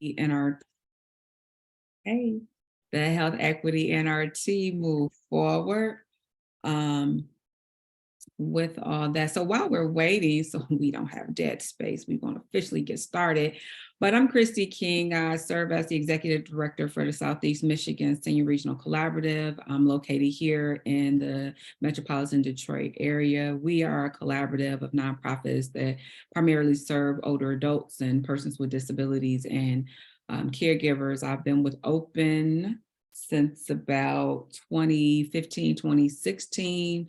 NRT, the Health Equity NRT move forward with all that. So while we're waiting, so we don't have dead space, we won't officially get started. But I'm Christy King. I serve as the Executive Director for the Southeast Michigan Senior Regional Collaborative. I'm located here in the metropolitan Detroit area. We are a collaborative of nonprofits that primarily serve older adults and persons with disabilities and caregivers. I've been with Open since about 2015, 2016.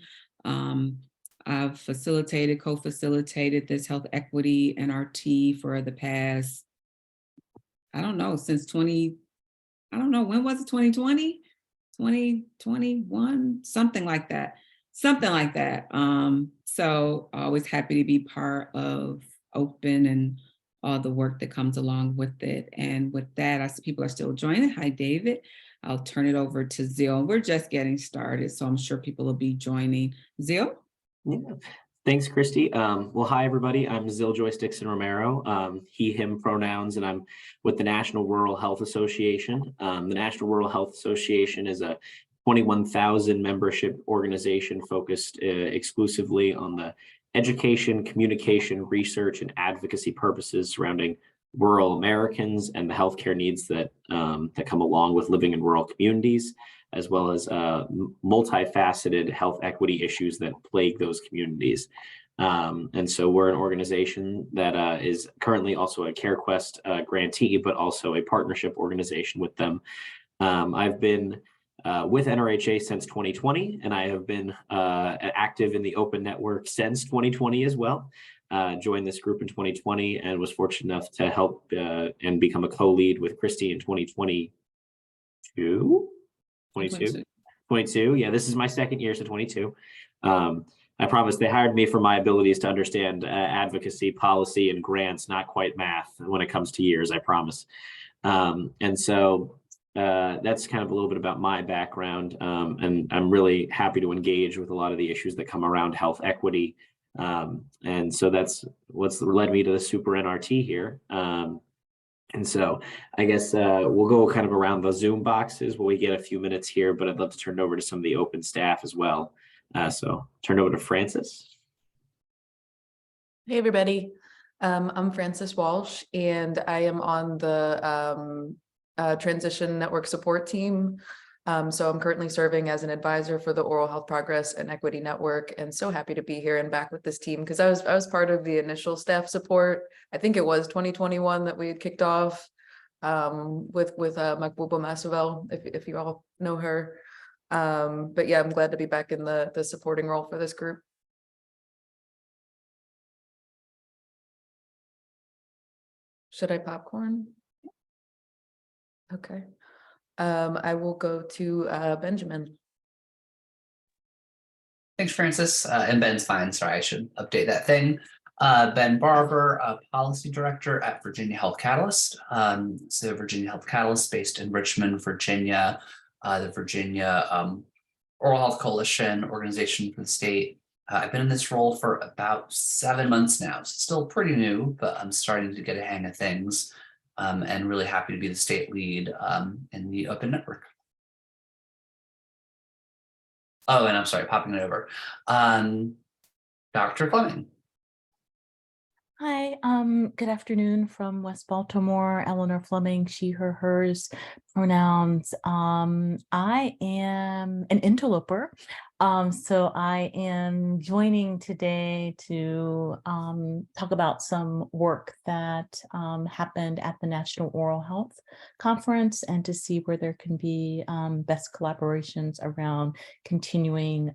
I've co-facilitated this health equity NRT for the past, since when was it, 2020? 2021, something like that. So always happy to be part of Open and all the work that comes along with it. And with that, I see people are still joining. Hi, David. I'll turn it over to Zil. We're just getting started, so I'm sure people will be joining. Zil? Yeah. Thanks, Christy. Well, hi, everybody. I'm Zil Joyce Dixon Romero, he, him pronouns, and I'm with the National Rural Health Association. The National Rural Health Association is a 21,000 membership organization focused exclusively on the education, communication, research, and advocacy purposes surrounding rural Americans and the healthcare needs that come along with living in rural communities, as well as multifaceted health equity issues that plague those communities. And so we're an organization that is currently also a CareQuest grantee, but also a partnership organization with them. I've been with NRHA since 2020, and I have been active in the Open Network since 2020 as well. Joined this group in 2020 and was fortunate enough to help and become a co-lead with Christy in 2022. 22. Yeah, this is my second year, so 22. I promise they hired me for my abilities to understand advocacy, policy, and grants, not quite math when it comes to years, I promise. And so that's kind of a little bit about my background. And I'm really happy to engage with a lot of the issues that come around health equity. And so that's what's led me to the Super NRT here. And so I guess we'll go kind of around the Zoom boxes when we get a few minutes here, but I'd love to turn it over to some of the Open staff as well. So turn it over to Francis. Hey, everybody. I'm Francis Walsh, and I am on the Transition Network Support Team. So I'm currently serving as an advisor for the Oral Health Progress and Equity Network, and so happy to be here and back with this team because I was part of the initial staff support. I think it was 2021 that we had kicked off with Mahbouba Massavel, if you all know her. But yeah, I'm glad to be back in the supporting role for this group. Should I popcorn? Okay. I will go to Benjamin. Thanks, Francis. And Ben's fine. Sorry, I should update that thing. Ben Barber, Policy Director at Virginia Health Catalyst. So Virginia Health Catalyst based in Richmond, Virginia, the Virginia Oral Health Coalition organization for the state. I've been in this role for about 7 months now. So still pretty new, but I'm starting to get a hang of things. And really happy to be the state lead in the Open Network. Oh, and I'm sorry, popping it over. Dr. Fleming. Hi, good afternoon from West Baltimore. Eleanor Fleming, she, her, hers pronouns. I am an interloper. So I am joining today to talk about some work that happened at the National Oral Health Conference and to see where there can be best collaborations around continuing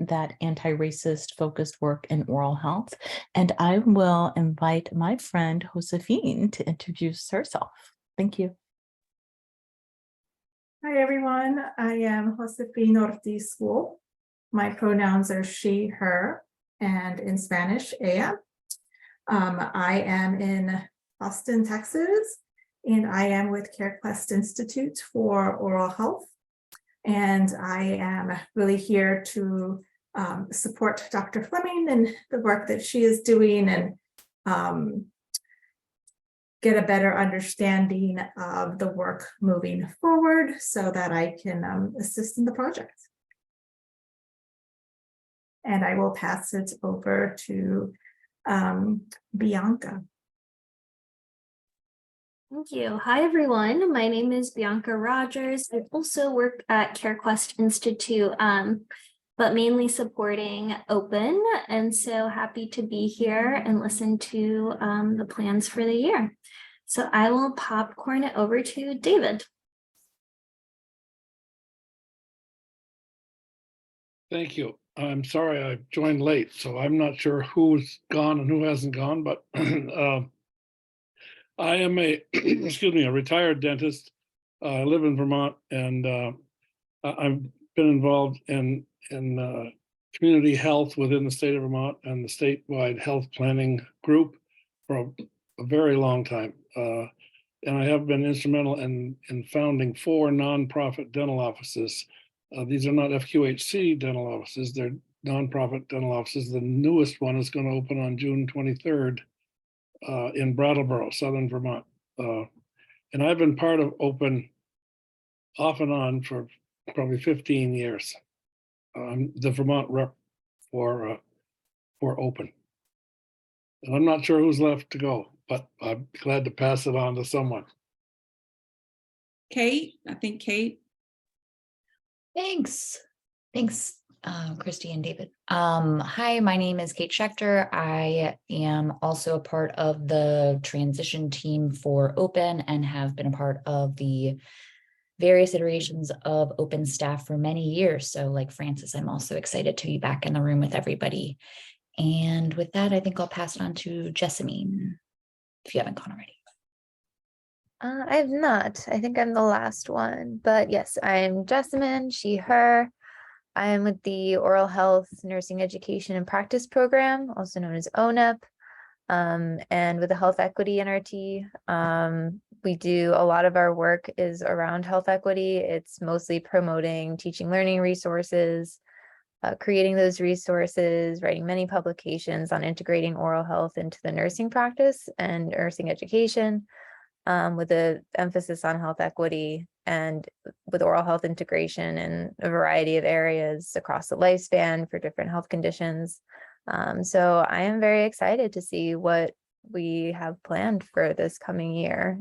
that anti-racist focused work in oral health. And I will invite my friend Josephine to introduce herself. Thank you. Hi, everyone. I am Josephine Ortiz. My pronouns are she, her, and in Spanish, ella. I am in Austin, Texas, and I am with CareQuest Institute for Oral Health. And I am really here to support Dr. Fleming and the work that she is doing, and get a better understanding of the work moving forward so that I can assist in the project. And I will pass it over to Bianca. Thank you. Hi, everyone. My name is Bianca Rogers. I also work at CareQuest Institute, but mainly supporting Open. And so happy to be here and listen to the plans for the year. So I will popcorn it over to David. Thank you. I'm sorry I joined late, so I'm not sure who's gone and who hasn't gone, but I am a, excuse me, a retired dentist. I live in Vermont, and I've been involved in community health within the state of Vermont and the statewide health planning group for a very long time. And I have been instrumental in founding 4 nonprofit dental offices. These are not FQHC dental offices, they're nonprofit dental offices. The newest one is going to open on June 23rd in Brattleboro, Southern Vermont. And I've been part of Open off and on for probably 15 years. I'm the Vermont rep for Open. And I'm not sure who's left to go, but I'm glad to pass it on to someone. Kate, I think Kate. Thanks. Thanks, Christy and David. Hi, my name is Kate Schechter. I am also a part of the transition team for Open and have been a part of the various iterations of Open staff for many years. So like Francis, I'm also excited to be back in the room with everybody. And with that, I think I'll pass it on to Jessamine, if you haven't gone already. I have not. I think I'm the last one, but yes, I'm Jessamine, she, her. I am with the Oral Health Nursing Education and Practice Program, also known as ONEP, and with the Health Equity NRT. We do a lot of our work is around health equity. It's mostly promoting teaching learning resources, creating those resources, writing many publications on integrating oral health into the nursing practice and nursing education. With an emphasis on health equity and with oral health integration in a variety of areas across the lifespan for different health conditions. So I am very excited to see what we have planned for this coming year.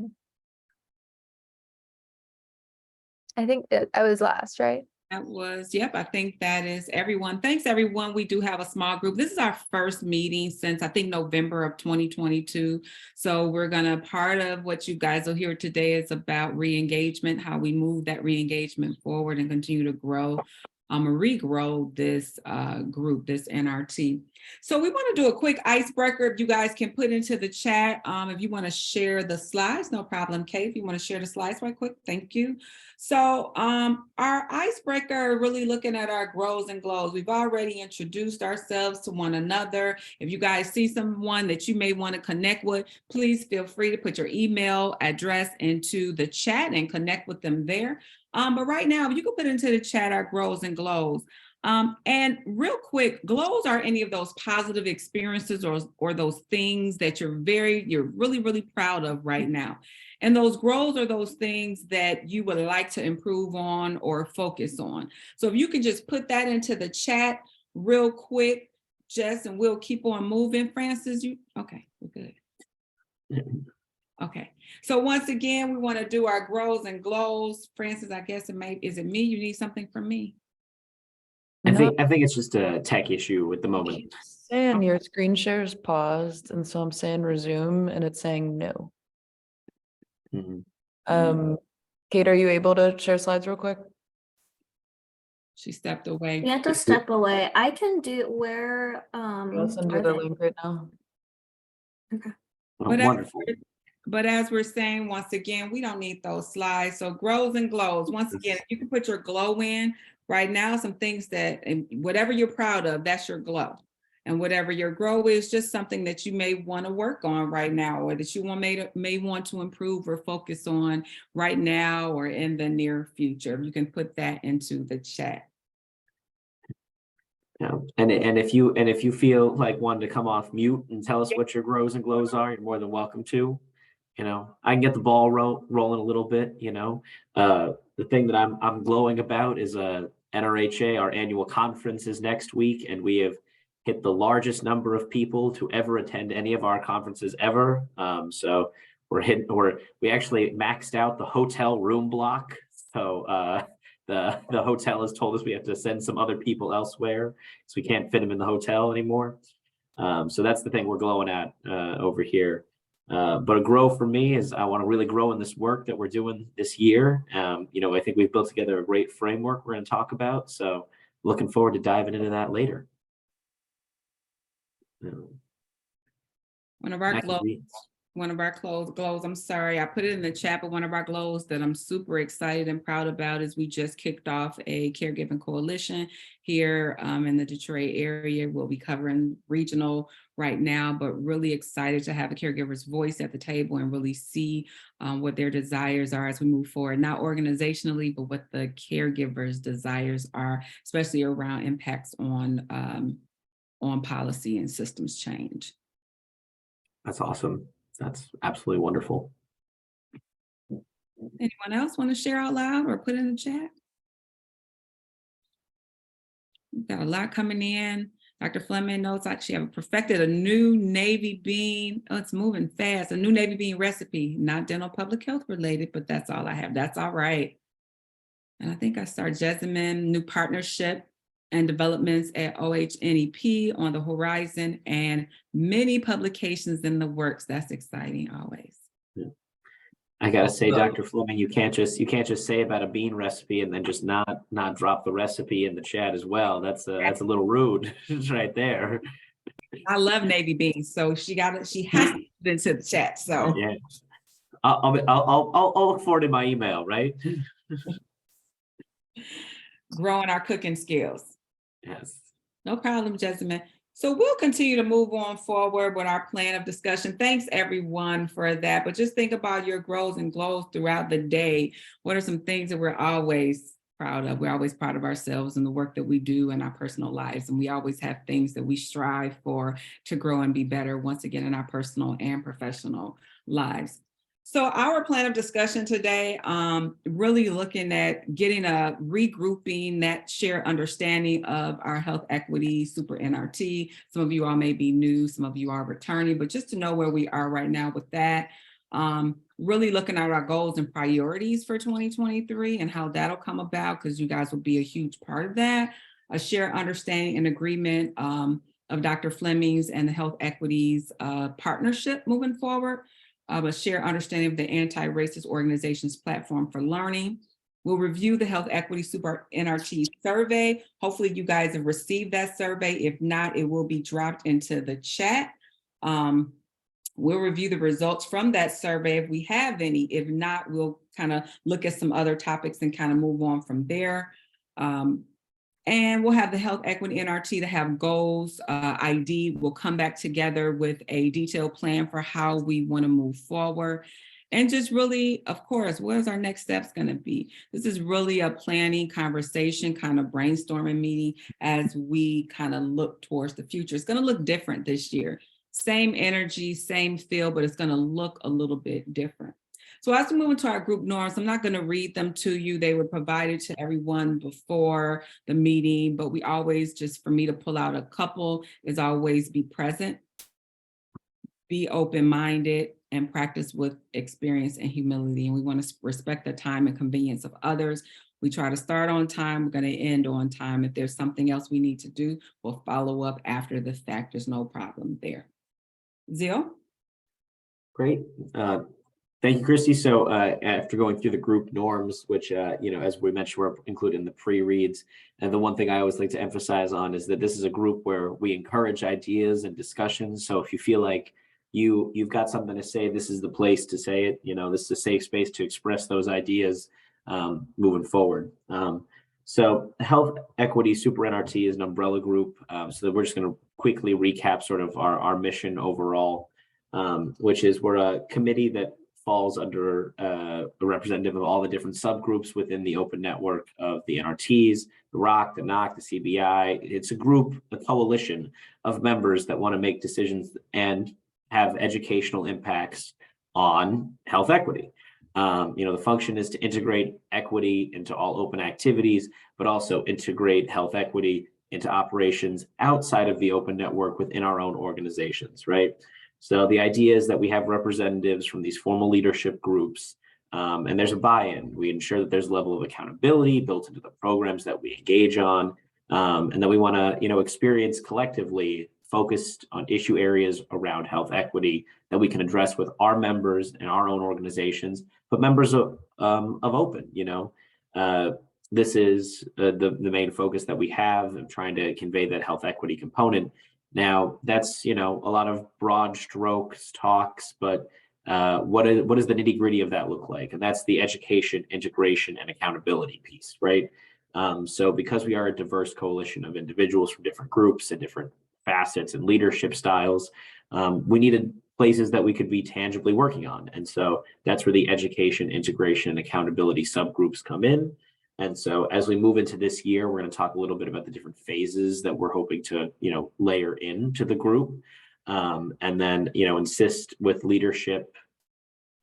I think I was last, right? That was, yep, I think that is everyone. Thanks, everyone. We do have a small group. This is our first meeting since I think November of 2022. So we're gonna, part of what you guys will hear today is about re-engagement, how we move that re-engagement forward and continue to grow, regrow this group, this NRT. So we want to do a quick icebreaker. If you guys can put into the chat, if you want to share the slides, no problem. Kate, if you want to share the slides right quick, thank you. So our icebreaker, really looking at our grows and glows. We've already introduced ourselves to one another. If you guys see someone that you may want to connect with, please feel free to put your email address into the chat and connect with them there. But right now, if you can put into the chat our grows and glows. And real quick, glows are any of those positive experiences or those things that you're really, really proud of right now. And those grows are those things that you would like to improve on or focus on. So if you can just put that into the chat real quick, Jess, and we'll keep on moving. Francis, okay, we're good. Okay, so once again, we want to do our grows and glows. Francis, I guess is it me? You need something from me? I think it's just a tech issue with the moment. And your screen share is paused, and so I'm saying resume, and it's saying no. Mm-hmm. Kate, are you able to share slides real quick? She stepped away. You have to step away. I can do where I'll send you the link right now. Okay. Oh, wonderful. But as we're saying, once again, we don't need those slides. So grows and glows. Once again, if you can put your glow in right now, some things that, and whatever you're proud of, that's your glow. And whatever your grow is, just something that you may want to work on right now, or that you may want to improve or focus on right now or in the near future. You can put that into the chat. Yeah, and if you feel like wanting to come off mute and tell us what your grows and glows are, you're more than welcome to. I can get the ball rolling a little bit. The thing that I'm glowing about is NRHA. Our annual conference is next week, and we have hit the largest number of people to ever attend any of our conferences ever. So we actually maxed out the hotel room block. So the hotel has told us we have to send some other people elsewhere because we can't fit them in the hotel anymore. So that's the thing we're glowing at over here. But a grow for me is I want to really grow in this work that we're doing this year. I think we've built together a great framework we're going to talk about. So looking forward to diving into that later. One of our glows, I'm sorry, I put it in the chat, but one of our glows that I'm super excited and proud about is we just kicked off a caregiving coalition here in the Detroit area. We'll be covering regional right now, but really excited to have a caregiver's voice at the table and really see what their desires are as we move forward, not organizationally, but what the caregivers' desires are, especially around impacts on policy and systems change. That's awesome. That's absolutely wonderful. Anyone else want to share out loud or put in the chat? We've got a lot coming in. Dr. Fleming notes actually have perfected a new navy bean. Oh, it's moving fast. A new navy bean recipe, not dental public health related, but that's all I have. That's all right. And I think I started Jessamine, new partnership and developments at OHNEP on the horizon, and many publications in the works. That's exciting always. Yeah. I gotta say, Dr. Fleming, you can't just say about a bean recipe and then just not drop the recipe in the chat as well. That's a little rude right there. I love navy beans, so she has to put it into the chat. So yeah, I'll look forward to my email, right? Growing our cooking skills. Yes. No problem, Jessamine. So we'll continue to move on forward with our plan of discussion. Thanks everyone for that. But just think about your grows and glows throughout the day. What are some things that we're always proud of? We're always proud of ourselves and the work that we do in our personal lives. And we always have things that we strive for to grow and be better once again in our personal and professional lives. So our plan of discussion today, really looking at getting a regrouping that shared understanding of our health equity super NRT. Some of you all may be new, some of you are returning, but just to know where we are right now with that. Really looking at our goals and priorities for 2023 and how that'll come about, because you guys will be a huge part of that. A shared understanding and agreement of Dr. Fleming's and the health equities partnership moving forward. A shared understanding of the anti-racist organization's platform for learning. We'll review the health equity super NRT survey. Hopefully you guys have received that survey. If not, it will be dropped into the chat. We'll review the results from that survey if we have any. If not, we'll kind of look at some other topics and kind of move on from there. And we'll have the health equity NRT to have goals, ID. We'll come back together with a detailed plan for how we want to move forward. And just really, of course, what is our next steps going to be? This is really a planning conversation, kind of brainstorming meeting as we kind of look towards the future. It's going to look different this year. Same energy, same feel, but it's going to look a little bit different. So as we move into our group norms, I'm not going to read them to you. They were provided to everyone before the meeting, but we always, just for me to pull out a couple, is always be present, be open-minded, and practice with experience and humility. And we want to respect the time and convenience of others. We try to start on time. We're going to end on time. If there's something else we need to do, we'll follow up after the fact. There's no problem there. Zil? Great. Thank you, Christy. So after going through the group norms, which, as we mentioned, we're included in the pre-reads. And the one thing I always like to emphasize on is that this is a group where we encourage ideas and discussions. So if you feel like you've got something to say, this is the place to say it. This is a safe space to express those ideas moving forward. So Health Equity Super NRT is an umbrella group. So that we're just going to quickly recap sort of our mission overall, which is we're a committee that falls under a representative of all the different subgroups within the open network of the NRTs, the ROC, the NOC, the CBI. It's a group, a coalition of members that want to make decisions and have educational impacts on health equity. The function is to integrate equity into all open activities, but also integrate health equity into operations outside of the open network within our own organizations, right? So the idea is that we have representatives from these formal leadership groups, and there's a buy-in. We ensure that there's a level of accountability built into the programs that we engage on, and that we want to, experience collectively focused on issue areas around health equity that we can address with our members and our own organizations, but members of Open. This is the main focus that we have of trying to convey that health equity component. Now, that's a lot of broad strokes talks, but what does the nitty gritty of that look like? And that's the education, integration, and accountability piece, right? So because we are a diverse coalition of individuals from different groups and different facets and leadership styles, we needed places that we could be tangibly working on. And so that's where the education, integration, and accountability subgroups come in. And so as we move into this year, we're going to talk a little bit about the different phases that we're hoping to, layer into the group, and then, insist with leadership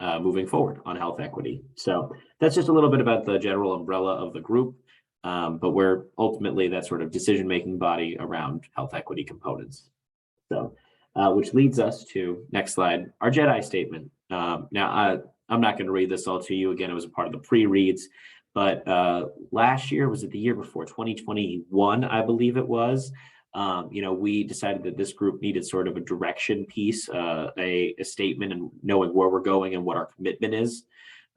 moving forward on health equity. So that's just a little bit about the general umbrella of the group, but we're ultimately that sort of decision-making body around health equity components. So, which leads us to, next slide, our JEDI statement. Now, I'm not going to read this all to you. Again, it was a part of the pre-reads. But last year, was it the year before, 2021, I believe it was, we decided that this group needed sort of a direction piece, a statement and knowing where we're going and what our commitment is.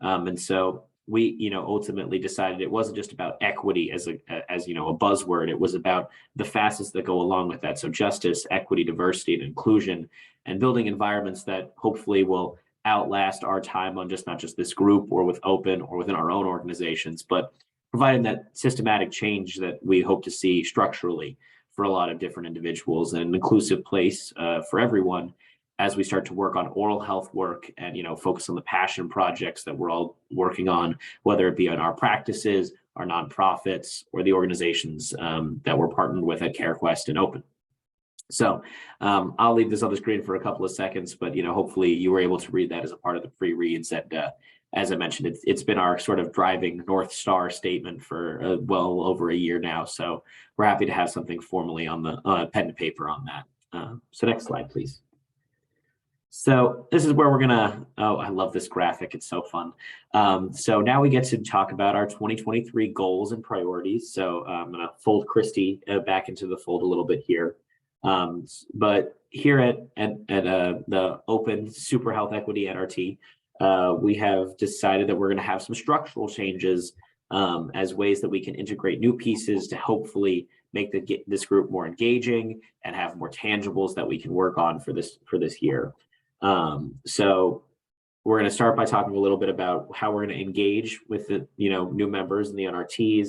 And so we, ultimately decided it wasn't just about equity as a buzzword. It was about the facets that go along with that. So justice, equity, diversity, and inclusion, and building environments that hopefully will outlast our time on not just this group or with Open or within our own organizations, but providing that systematic change that we hope to see structurally for a lot of different individuals, and an inclusive place for everyone as we start to work on oral health work and focus on the passion projects that we're all working on, whether it be on our practices, our nonprofits, or the organizations that we're partnered with at CareQuest and Open. So I'll leave this on the screen for a couple of seconds, but hopefully you were able to read that as a part of the pre-reads. And as I mentioned, it's been our sort of driving North Star statement for well over a year now. So we're happy to have something formally on the pen and paper on that. So next slide, please. So this is where we're gonna, I love this graphic, it's so fun. So now we get to talk about our 2023 goals and priorities. So I'm gonna fold Christy back into the fold a little bit here. But here at the Open Super Health Equity NRT, we have decided that we're going to have some structural changes as ways that we can integrate new pieces to hopefully make this group more engaging and have more tangibles that we can work on for this year. So we're going to start by talking a little bit about how we're going to engage with the new members in the NRTs.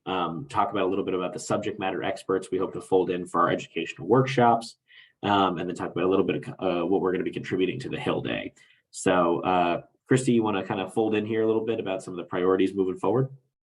Talk about a little bit about the subject matter experts we hope to fold in for our educational workshops, and then talk about a little bit of what we're going to be contributing to the Hill Day. So Christy, you want to kind of fold in here a little bit about some of the priorities moving forward?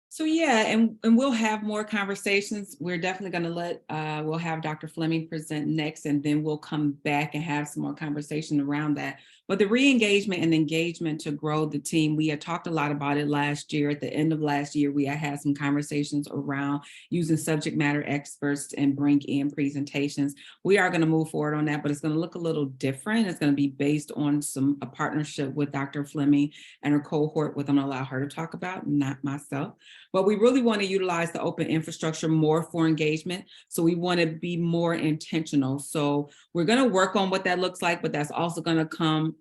So yeah, and we'll have more conversations. We're definitely going to we'll have Dr. Fleming present next, and then we'll come back and have some more conversation around that. But the re-engagement and engagement to grow the team, we had talked a lot about it last year. At the end of last year, we had some conversations around using subject matter experts and bring in presentations. We are going to move forward on that, but it's going to look a little different. It's going to be based on a partnership with Dr. Fleming and her cohort, what I'm going to allow her to talk about, not myself. But we really want to utilize the open infrastructure more for engagement. So we want to be more intentional. So we're going to work on what that looks like, but that's also going to come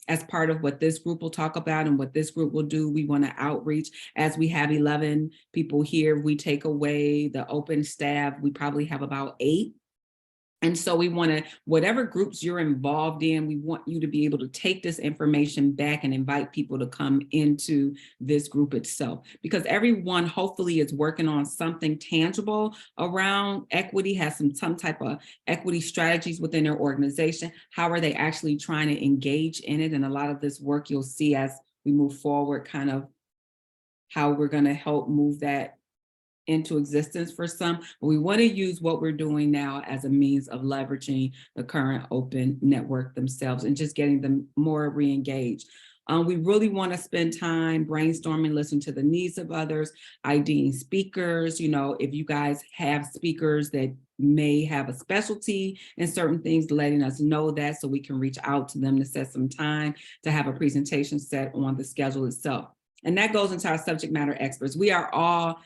as part of what this group will talk about and what this group will do. We want to outreach. As we have 11 people here, we take away the open staff. We probably have about 8. And so we want to, whatever groups you're involved in, we want you to be able to take this information back and invite people to come into this group itself, because everyone hopefully is working on something tangible around equity, has some type of equity strategies within their organization. How are they actually trying to engage in it? And a lot of this work you'll see as we move forward, kind of how we're going to help move that into existence for some, but we want to use what we're doing now as a means of leveraging the current open network themselves and just getting them more re-engaged. We really want to spend time brainstorming, listening to the needs of others, IDing speakers. You know, if you guys have speakers that may have a specialty in certain things, letting us know that so we can reach out to them to set some time to have a presentation set on the schedule itself. And that goes into our subject matter experts. We are all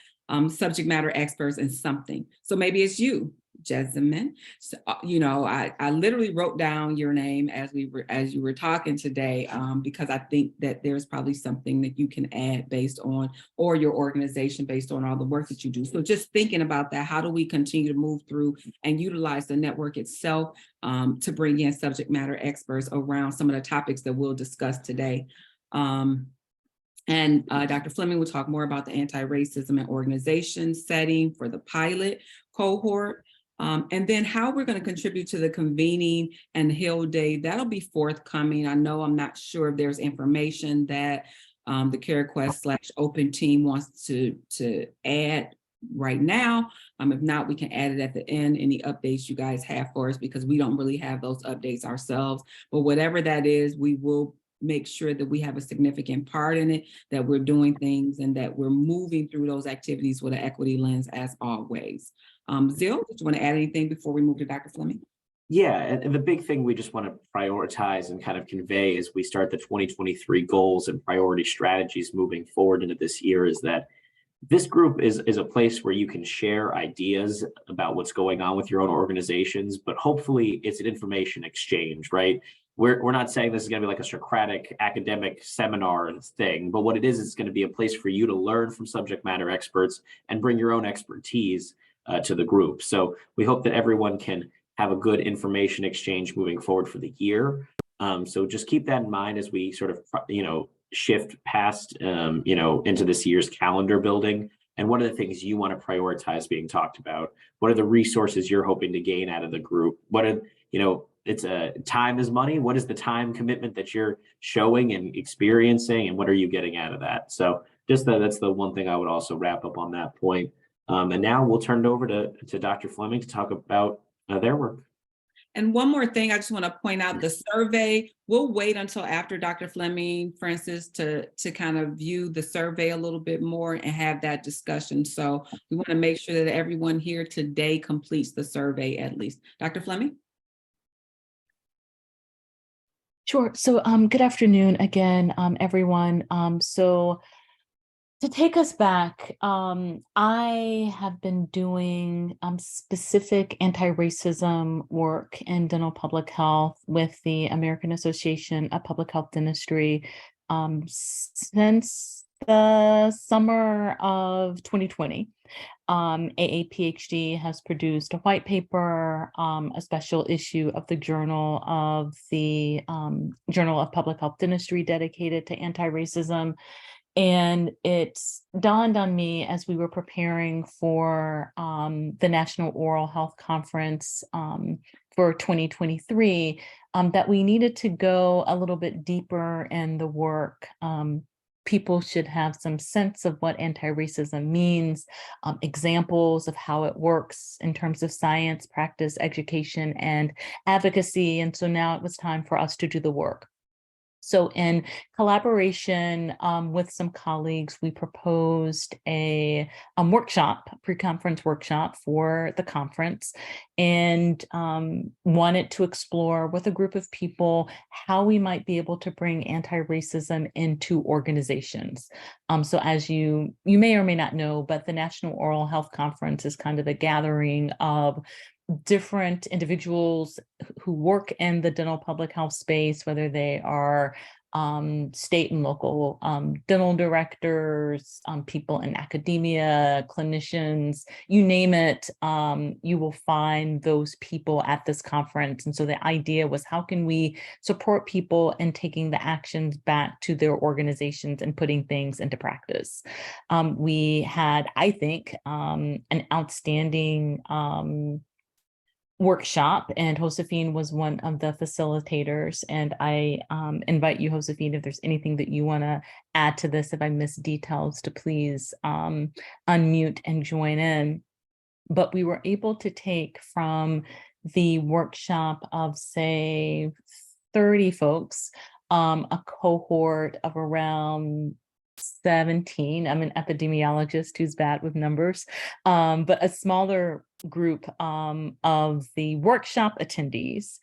subject matter experts in something. So maybe it's you, Jessamine. So, you know, I literally wrote down your name as you were talking today, because I think that there's probably something that you can add based on, or your organization based on all the work that you do. So just thinking about that, how do we continue to move through and utilize the network itself to bring in subject matter experts around some of the topics that we'll discuss today. And Dr. Fleming will talk more about the anti-racism and organization setting for the pilot cohort. And then how we're going to contribute to the convening and Hill Day. That'll be forthcoming. I know I'm not sure if there's information that the CareQuest/Open team wants to add right now. If not, we can add it at the end, any updates you guys have for us, because we don't really have those updates ourselves. But whatever that is, we will make sure that we have a significant part in it, that we're doing things and that we're moving through those activities with an equity lens as always. Zil, did you want to add anything before we move to Dr. Fleming? Yeah, and the big thing we just want to prioritize and kind of convey as we start the 2023 goals and priority strategies moving forward into this year is that this group is a place where you can share ideas about what's going on with your own organizations, but hopefully it's an information exchange, right? We're not saying this is going to be like a Socratic academic seminar thing, but what it is, it's going to be a place for you to learn from subject matter experts and bring your own expertise to the group. So we hope that everyone can have a good information exchange moving forward for the year. So just keep that in mind as we sort of, shift past, into this year's calendar building. And what are the things you want to prioritize being talked about? What are the resources you're hoping to gain out of the group? What are, it's time is money. What is the time commitment that you're showing and experiencing, and what are you getting out of that? So just that's the one thing I would also wrap up on that point. And now we'll turn it over to Dr. Fleming to talk about their work. And one more thing, I just want to point out the survey. We'll wait until after Dr. Fleming, Francis, to kind of view the survey a little bit more and have that discussion. So we want to make sure that everyone here today completes the survey at least. Dr. Fleming? Sure. So good afternoon again, everyone. So to take us back, I have been doing specific anti-racism work in dental public health with the American Association of Public Health Dentistry since the summer of 2020. AAPHD has produced a white paper, a special issue of the Journal of Public Health Dentistry dedicated to anti-racism. And it's dawned on me as we were preparing for the National Oral Health Conference for 2023 that we needed to go a little bit deeper in the work. People should have some sense of what anti-racism means, examples of how it works in terms of science, practice, education, and advocacy. And so now it was time for us to do the work. So in collaboration with some colleagues, we proposed a pre-conference workshop for the conference, and wanted to explore with a group of people how we might be able to bring anti-racism into organizations. So as you may or may not know, but the National Oral Health Conference is kind of a gathering of different individuals who work in the dental public health space, whether they are state and local dental directors, people in academia, clinicians, you name it, you will find those people at this conference. And so the idea was, how can we support people in taking the actions back to their organizations and putting things into practice? We had, I think, an outstanding workshop, and Josephine was one of the facilitators. And I invite you, Josephine, if there's anything that you want to add to this, if I miss details, to please unmute and join in. But we were able to take from the workshop of, say, 30 folks, a cohort of around 17. I'm an epidemiologist who's bad with numbers, but a smaller group of the workshop attendees.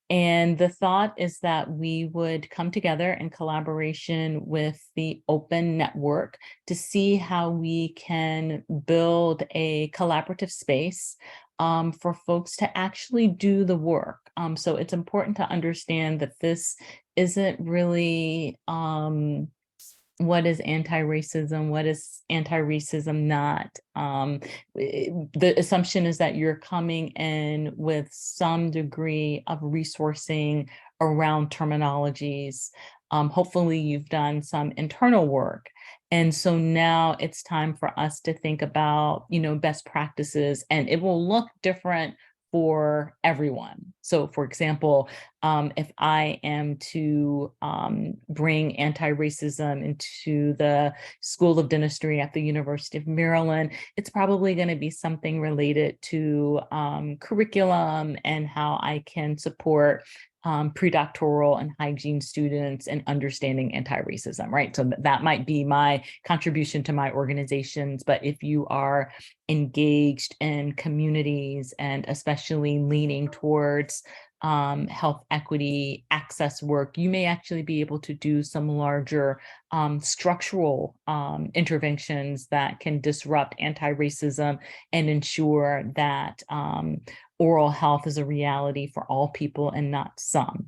And the thought is that we would come together in collaboration with the Open Network to see how we can build a collaborative space for folks to actually do the work. So it's important to understand that this isn't really what is anti-racism, what is anti-racism not. The assumption is that you're coming in with some degree of resourcing around terminologies. Hopefully you've done some internal work. And so now it's time for us to think about, best practices, and it will look different for everyone. So for example, if I am to bring anti-racism into the School of Dentistry at the University of Maryland, it's probably going to be something related to curriculum and how I can support predoctoral and hygiene students and understanding anti-racism, right? So that might be my contribution to my organizations. But if you are engaged in communities and especially leaning towards health equity access work, you may actually be able to do some larger structural interventions that can disrupt anti-racism and ensure that oral health is a reality for all people and not some.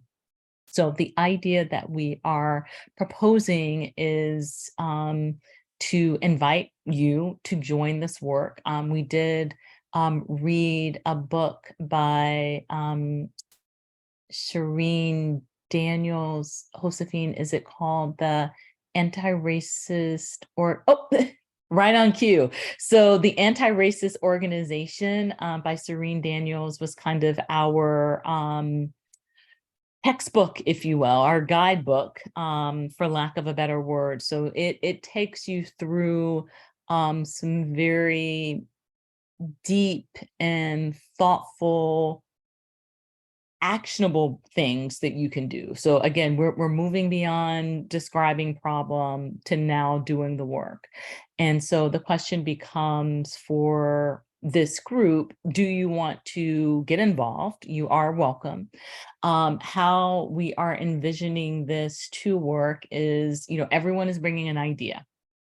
So the idea that we are proposing is to invite you to join this work. We did read a book by Shireen Daniels. Josephine, is it called The Anti-Racist right on cue. So the Anti-Racist Organization by Shireen Daniels was kind of our textbook, if you will, our guidebook, for lack of a better word. So it takes you through some very deep and thoughtful, actionable things that you can do. So again, we're moving beyond describing problem to now doing the work. And so the question becomes for this group, do you want to get involved? You are welcome. How we are envisioning this to work is, everyone is bringing an idea.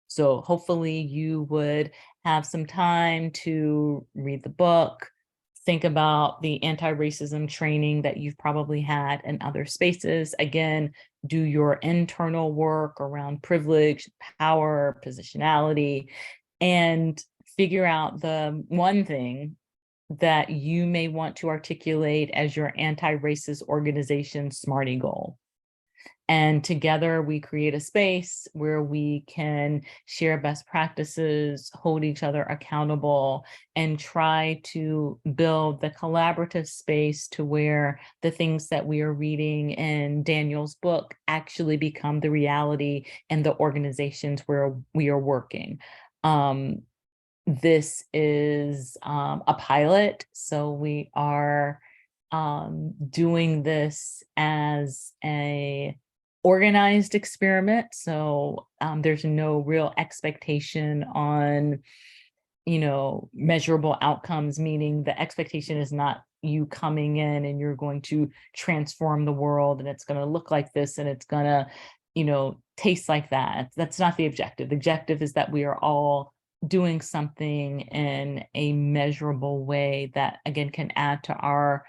So hopefully you would have some time to read the book, think about the anti-racism training that you've probably had in other spaces. Again, do your internal work around privilege, power, positionality, and figure out the one thing that you may want to articulate as your anti-racist organization SMARTY goal. And together we create a space where we can share best practices, hold each other accountable, and try to build the collaborative space to where the things that we are reading in Daniel's book actually become the reality in the organizations where we are working. This is a pilot, so we are doing this as a organized experiment. So there's no real expectation on, measurable outcomes, meaning the expectation is not you coming in and you're going to transform the world and it's going to look like this and it's going to, taste like that. That's not the objective. The objective is that we are all doing something in a measurable way that, again, can add to our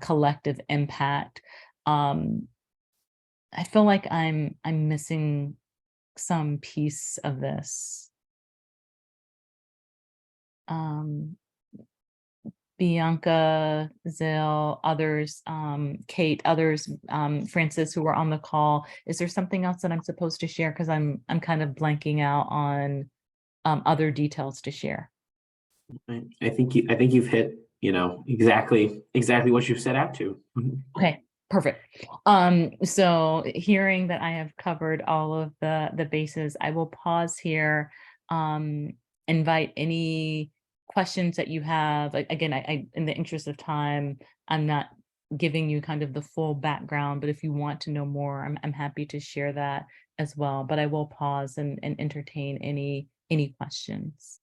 collective impact. I feel like I'm missing some piece of this. Bianca, Zil, others, Kate, others, Francis, who are on the call. Is there something else that I'm supposed to share? Because I'm kind of blanking out on other details to share. I think you've hit exactly what you've set out to. Okay, perfect. So hearing that I have covered all of the bases, I will pause here, invite any questions that you have. Again, I in the interest of time, I'm not giving you kind of the full background, but if you want to know more, I'm happy to share that as well. But I will pause and entertain any questions.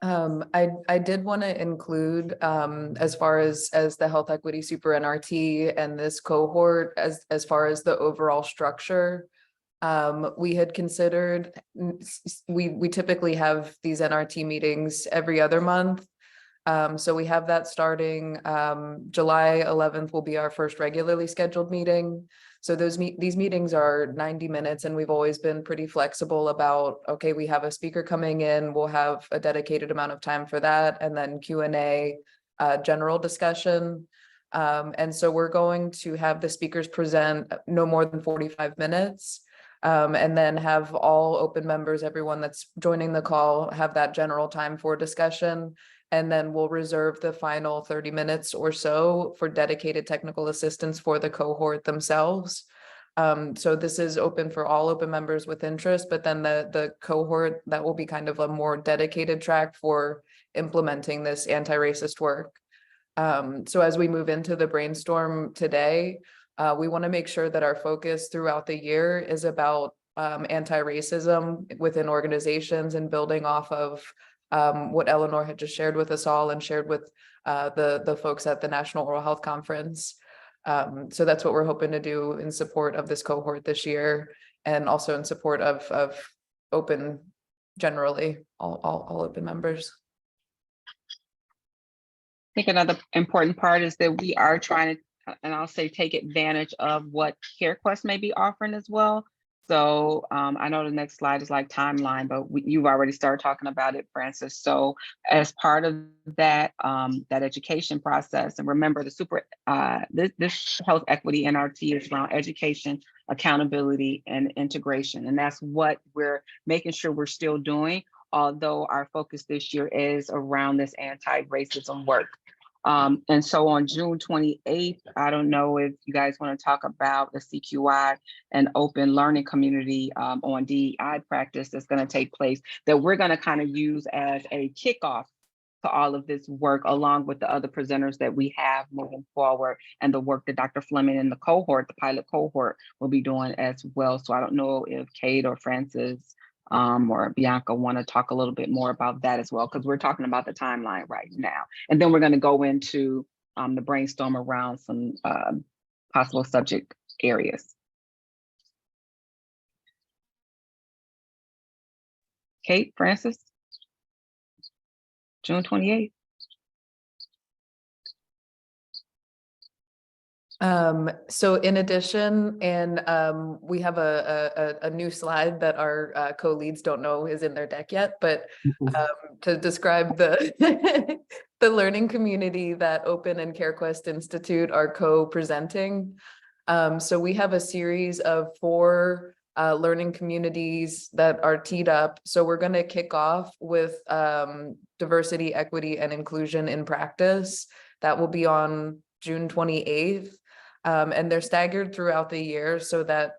I did want to include, as far as the health equity super NRT and this cohort, as far as the overall structure. We had considered, we typically have these NRT meetings every other month. So we have that starting, July 11th will be our first regularly scheduled meeting. So these meetings are 90 minutes, and we've always been pretty flexible about, okay, we have a speaker coming in, we'll have a dedicated amount of time for that, and then Q&A, general discussion. And so we're going to have the speakers present no more than 45 minutes. And then have all open members, everyone that's joining the call, have that general time for discussion. And then we'll reserve the final 30 minutes or so for dedicated technical assistance for the cohort themselves. So this is open for all open members with interest, but then the cohort, that will be kind of a more dedicated track for implementing this anti-racist work. So as we move into the brainstorm today, we want to make sure that our focus throughout the year is about anti-racism within organizations and building off of what Eleanor had just shared with us all and shared with the folks at the National Oral Health Conference. So that's what we're hoping to do in support of this cohort this year, and also in support of open generally, all open members. I think another important part is that we are trying to, and I'll say, take advantage of what CareQuest may be offering as well. So I know the next slide is like timeline, but you've already started talking about it, Francis. So as part of that, that education process, and remember this health equity NRT is around education, accountability, and integration. And that's what we're making sure we're still doing, although our focus this year is around this anti-racism work. And so on June 28th, I don't know if you guys want to talk about the CQI and open learning community on DEI practice that's going to take place, that we're going to kind of use as a kickoff to all of this work, along with the other presenters that we have moving forward, and the work that Dr. Fleming and the cohort, the pilot cohort, will be doing as well. So I don't know if Kate or Francis or Bianca want to talk a little bit more about that as well, because we're talking about the timeline right now. And then we're going to go into the brainstorm around some possible subject areas. Kate, Francis, June 28th. So in addition, and we have a new slide that our co-leads don't know is in their deck yet, but to describe the the learning community that Open and CareQuest Institute are co-presenting. So we have a series of 4 learning communities that are teed up. So we're going to kick off with diversity, equity, and inclusion in practice. That will be on June 28th. And they're staggered throughout the year, so that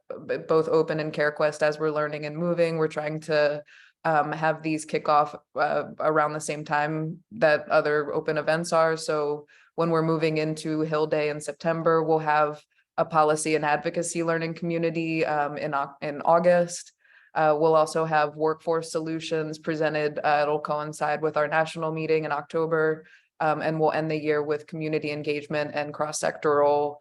both Open and CareQuest, as we're learning and moving, we're trying to have these kick off around the same time that other open events are. So when we're moving into Hill Day in September, we'll have a policy and advocacy learning community in August. We'll also have workforce solutions presented. It'll coincide with our national meeting in October, and we'll end the year with community engagement and cross-sectoral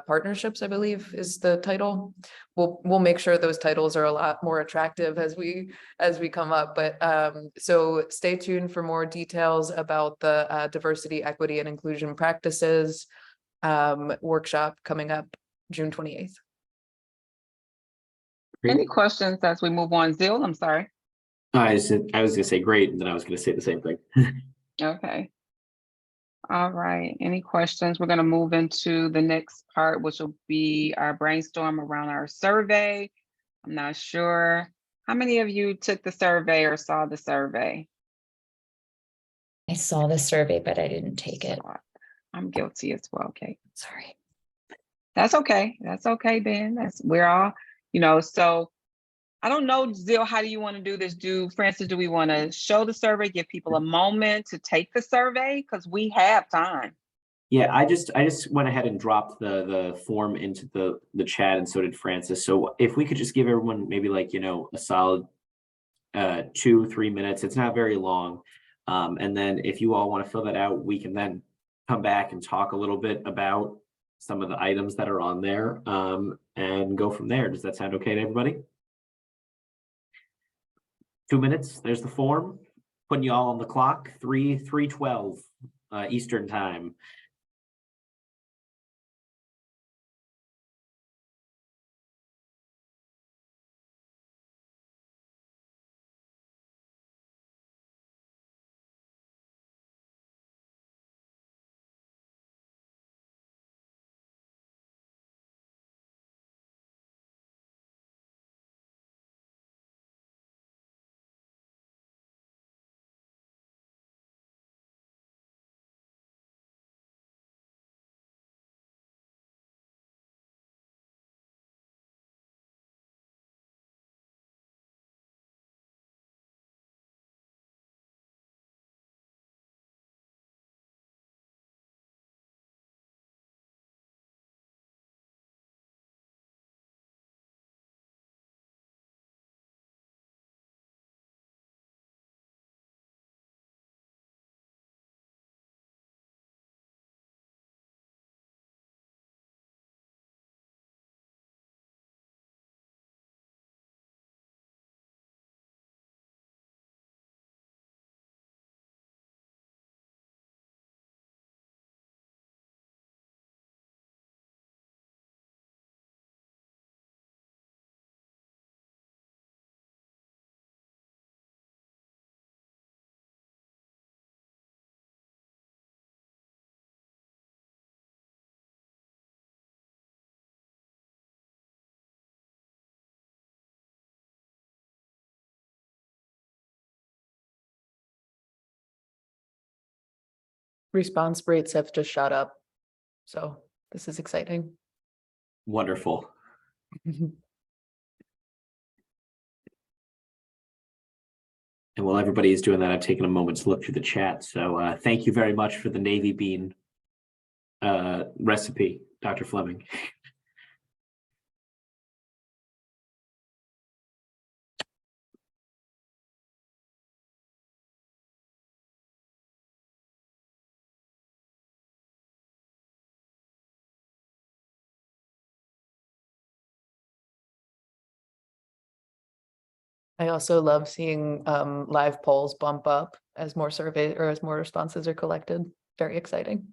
partnerships, I believe is the title. We'll make sure those titles are a lot more attractive as we come up. But so stay tuned for more details about the diversity, equity, and inclusion practices workshop coming up June 28th. Any questions as we move on? Zil, I'm sorry. I was going to say great, and then I was going to say the same thing. Okay. All right. Any questions? We're going to move into the next part, which will be our brainstorm around our survey. I'm not sure. How many of you took the survey or saw the survey? I saw the survey, but I didn't take it. I'm guilty as well. Okay. Sorry. That's okay. That's okay, Ben. We're all, so I don't know, Zil, how do you want to do this? Francis, do we want to show the survey, give people a moment to take the survey? Because we have time. Yeah, I just went ahead and dropped the form into the chat, and so did Francis. So if we could just give everyone maybe like, a solid 2-3 minutes. It's not very long. And then if you all want to fill that out, we can then come back and talk a little bit about some of the items that are on there, and go from there. Does that sound okay to everybody? 2 minutes. There's the form. Putting you all on the clock. 3:12 Eastern time. Response rates have just shot up. So this is exciting. Wonderful. And while everybody is doing that, I've taken a moment to look through the chat. So thank you very much for the navy bean recipe, Dr. Fleming. I also love seeing live polls bump up as more survey or as more responses are collected. Very exciting.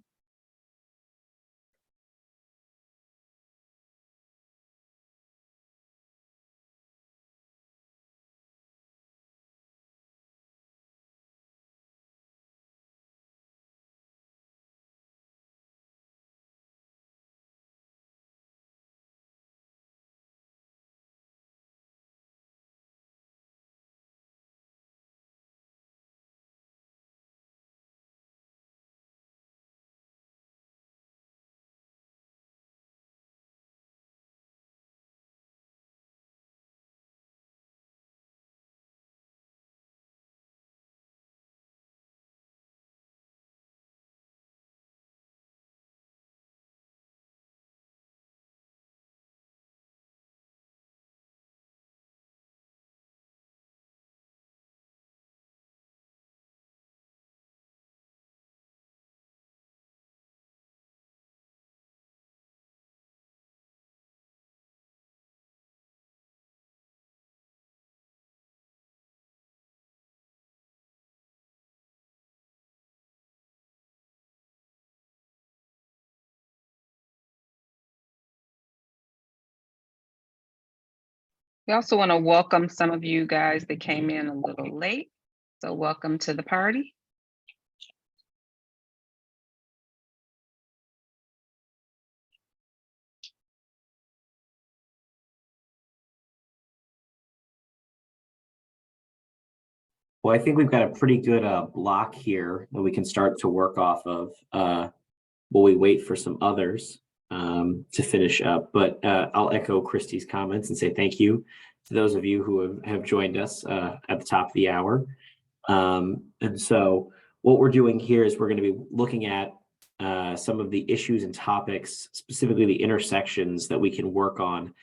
We also want to welcome some of you guys that came in a little late. So welcome to the party. Well, I think we've got a pretty good block here that we can start to work off of while we wait for some others to finish up. But I'll echo Christy's comments and say thank you to those of you who have joined us at the top of the hour. And so what we're doing here is we're going to be looking at some of the issues and topics, specifically the intersections that we can work on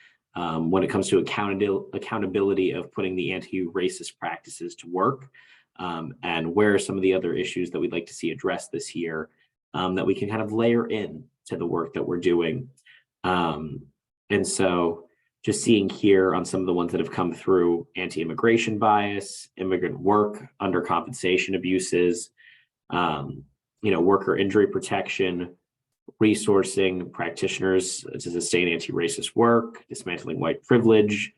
when it comes to accountability of putting the anti-racist practices to work, and where are some of the other issues that we'd like to see addressed this year that we can kind of layer in to the work that we're doing. And so just seeing here on some of the ones that have come through: anti-immigration bias, immigrant work, undercompensation abuses, worker injury protection, resourcing practitioners to sustain anti-racist work, dismantling white privilege,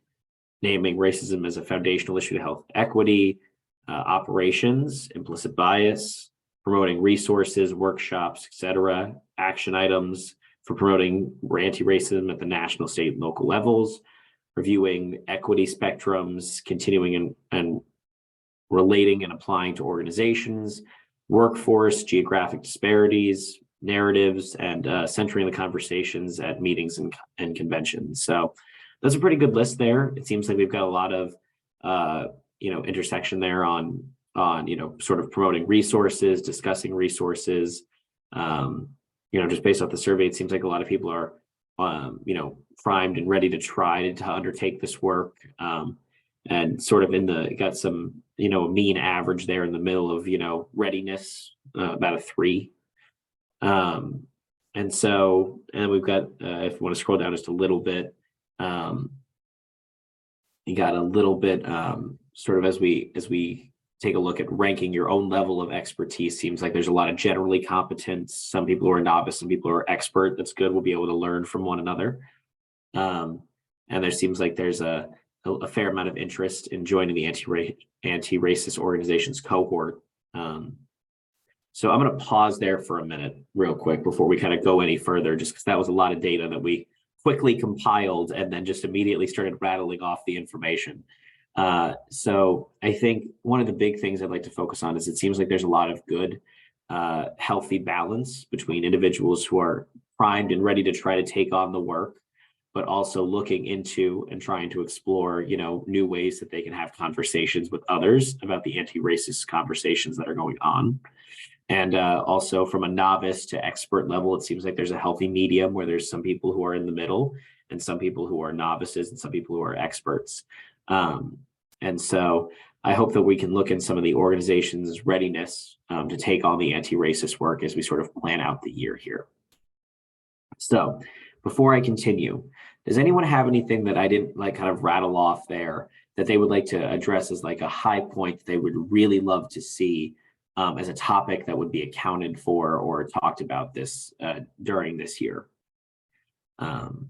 naming racism as a foundational issue to health equity, operations, implicit bias, promoting resources, workshops, etc., action items for promoting anti-racism at the national, state, and local levels, reviewing equity spectrums, continuing and relating and applying to organizations, workforce, geographic disparities, narratives, and centering the conversations at meetings and conventions. So that's a pretty good list there. It seems like we've got a lot of intersection there on sort of promoting resources, discussing resources. Just based off the survey, it seems like a lot of people are primed and ready to try to undertake this work, and sort of got some a mean average there in the middle of readiness, about a 3. And we've got, if you want to scroll down just a little bit, you got a little bit sort of as we take a look at ranking your own level of expertise. Seems like there's a lot of generally competent, some people who are novice, some people who are expert. That's good. We'll be able to learn from one another. And there seems like there's a fair amount of interest in joining the anti-racist organizations cohort. So I'm going to pause there for a minute real quick before we kind of go any further, just because that was a lot of data that we quickly compiled and then just immediately started rattling off the information. So I think one of the big things I'd like to focus on is it seems like there's a lot of good, healthy balance between individuals who are primed and ready to try to take on the work, but also looking into and trying to explore, new ways that they can have conversations with others about the anti-racist conversations that are going on. And also from a novice to expert level, it seems like there's a healthy medium where there's some people who are in the middle and some people who are novices and some people who are experts. And so I hope that we can look in some of the organization's readiness to take on the anti-racist work as we sort of plan out the year here. So before I continue, does anyone have anything that I didn't kind of rattle off there that they would like to address as like a high point that they would really love to see as a topic that would be accounted for or talked about this during this year? Going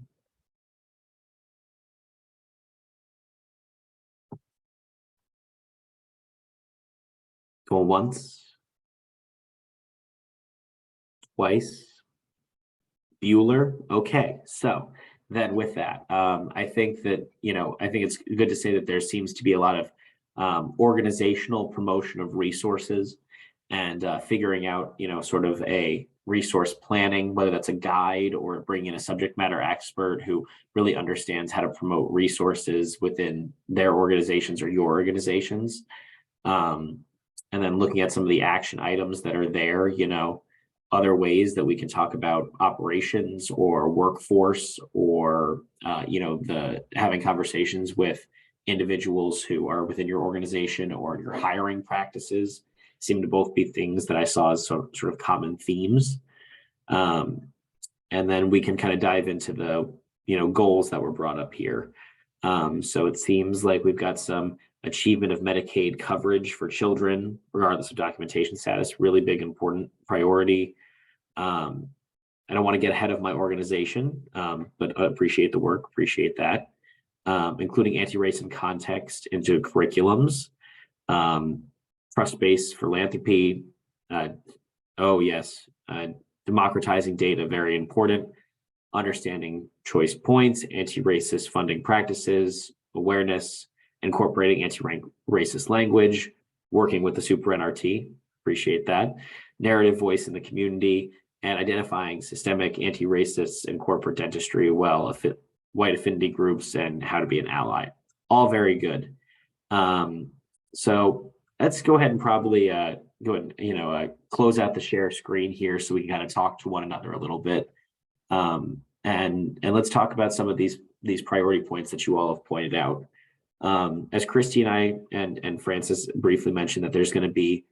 once, twice. Bueller. Okay, so then with that, I think that I think it's good to say that there seems to be a lot of organizational promotion of resources and figuring out sort of a resource planning, whether that's a guide or bring in a subject matter expert who really understands how to promote resources within their organizations or your organizations. And then looking at some of the action items that are there, other ways that we can talk about operations or workforce or, having conversations with individuals who are within your organization or your hiring practices seem to both be things that I saw as sort of common themes. And then we can kind of dive into the, goals that were brought up here. So it seems like we've got some achievement of Medicaid coverage for children, regardless of documentation status, really big, important priority. I don't want to get ahead of my organization, but I appreciate the work, appreciate that. Including anti-racism context into curriculums, trust-based philanthropy. Democratizing data, very important. Understanding choice points, anti-racist funding practices, awareness, incorporating anti-racist language, working with the super NRT. Appreciate that. Narrative voice in the community, and identifying systemic anti-racists and corporate dentistry, white affinity groups, and how to be an ally. All very good. So let's go ahead and probably close out the share screen here so we can kind of talk to one another a little bit. And let's talk about some of these priority points that you all have pointed out. As Christy and I and Francis briefly mentioned, that there's going to be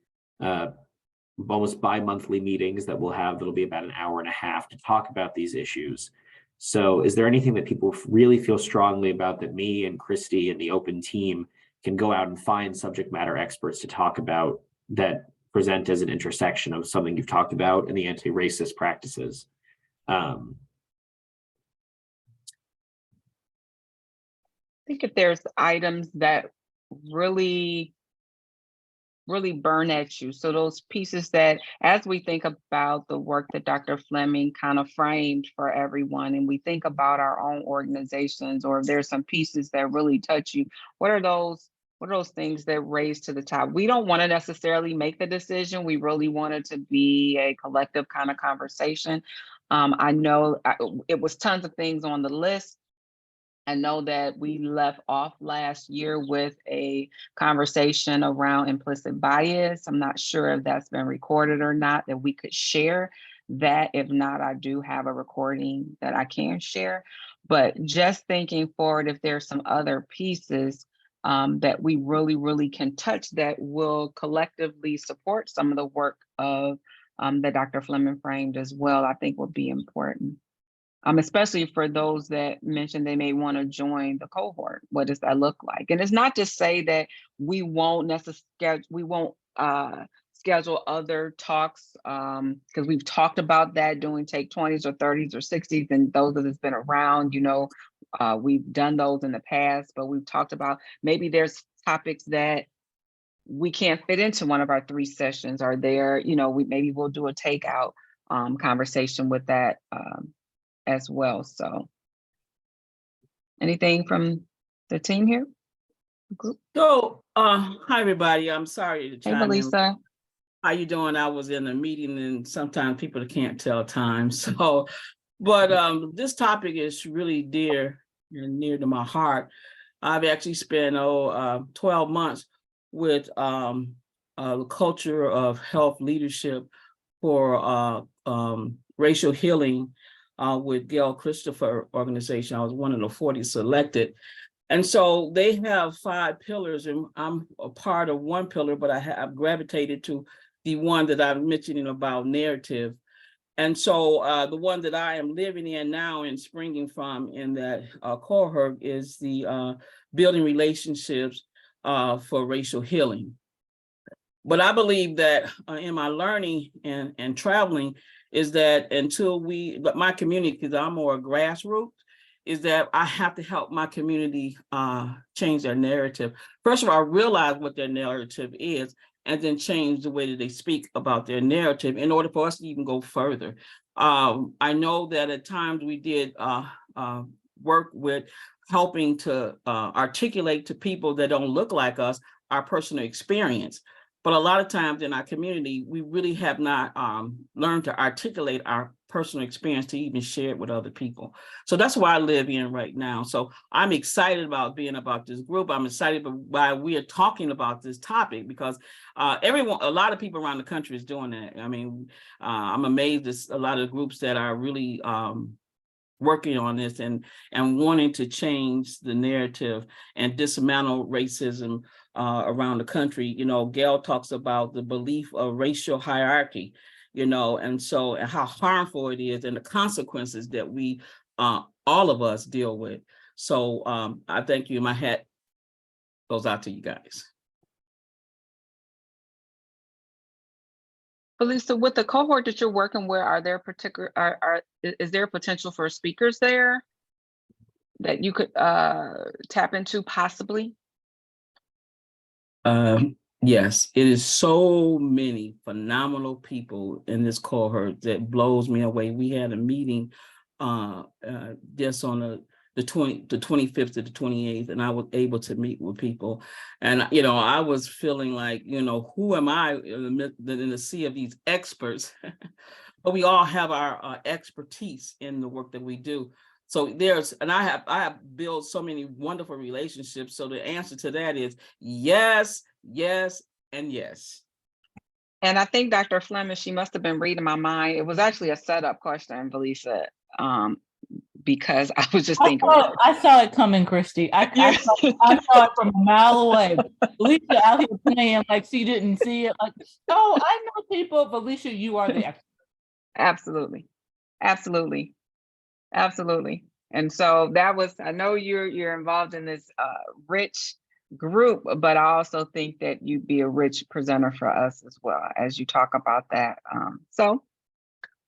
almost bi-monthly meetings that we'll have that'll be about an hour and a half to talk about these issues. So is there anything that people really feel strongly about that me and Christy and the open team can go out and find subject matter experts to talk about that present as an intersection of something you've talked about and the anti-racist practices? I think if there's items that really burn at you, so those pieces that, as we think about the work that Dr. Fleming kind of framed for everyone, and we think about our own organizations, or if there's some pieces that really touch you, what are those things that raise to the top? We don't want to necessarily make the decision. We really want it to be a collective kind of conversation. I know it was tons of things on the list. I know that we left off last year with a conversation around implicit bias. I'm not sure if that's been recorded or not, that we could share that. If not, I do have a recording that I can share. But just thinking forward, if there's some other pieces that we really can touch that will collectively support some of the work of that Dr. Fleming framed as well, I think would be important. Especially for those that mentioned they may want to join the cohort. What does that look like? And it's not to say that we won't schedule other talks, because we've talked about that, doing take 20s or 30s or 60s, and those that has been around, we've done those in the past, but we've talked about maybe there's topics that we can't fit into one of our 3 sessions. Or there, maybe we'll do a takeout conversation with that as well. So anything from the team here? Group? So, hi everybody. I'm sorry to Hey, chime in. Melissa. How you doing? I was in a meeting and sometimes people can't tell time. So, but this topic is really dear and near to my heart. I've actually spent 12 months with the culture of health leadership for racial healing with Gail Christopher organization. I was one of the 40 selected. And so they have 5 pillars, and I'm a part of one pillar, but I've gravitated to the one that I'm mentioning about narrative. And so the one that I am living in now and springing from in that cohort is the building relationships for racial healing. But I believe that in my learning and traveling is that but my community, because I'm more grassroots, is that I have to help my community change their narrative. First of all, realize what their narrative is, and then change the way that they speak about their narrative in order for us to even go further. I know that at times we did work with helping to articulate to people that don't look like us our personal experience. But a lot of times in our community, we really have not learned to articulate our personal experience to even share it with other people. So that's where I live in right now. So I'm excited about being about this group. I'm excited by we are talking about this topic because a lot of people around the country is doing that. I mean, I'm amazed at a lot of groups that are really working on this and wanting to change the narrative and dismantle racism around the country. Gail talks about the belief of racial hierarchy, and how harmful it is and the consequences that we, all of us, deal with. So I thank you. My hat goes out to you guys. Lisa, with the cohort that you're working with, are there is there potential for speakers there that you could tap into possibly? Yes, it is so many phenomenal people in this cohort that blows me away. We had a meeting just on the 25th to the 28th, and I was able to meet with people. And, you know, I was feeling like, you know, who am I in the sea of these experts? But we all have our expertise in the work that we do. So I have built so many wonderful relationships. So the answer to that is yes, yes, and yes. And I think Dr. Fleming, she must have been reading my mind. It was actually a setup question, Valisa, because I was just thinking. I saw it coming, Christy. I saw it from a mile away. Alicia out here playing like she didn't see it. Like, oh, I know people, but Alicia, you are the expert. Absolutely. Absolutely. Absolutely. And so that was, I know you're involved in this rich group, but I also think that you'd be a rich presenter for us as well as you talk about that. So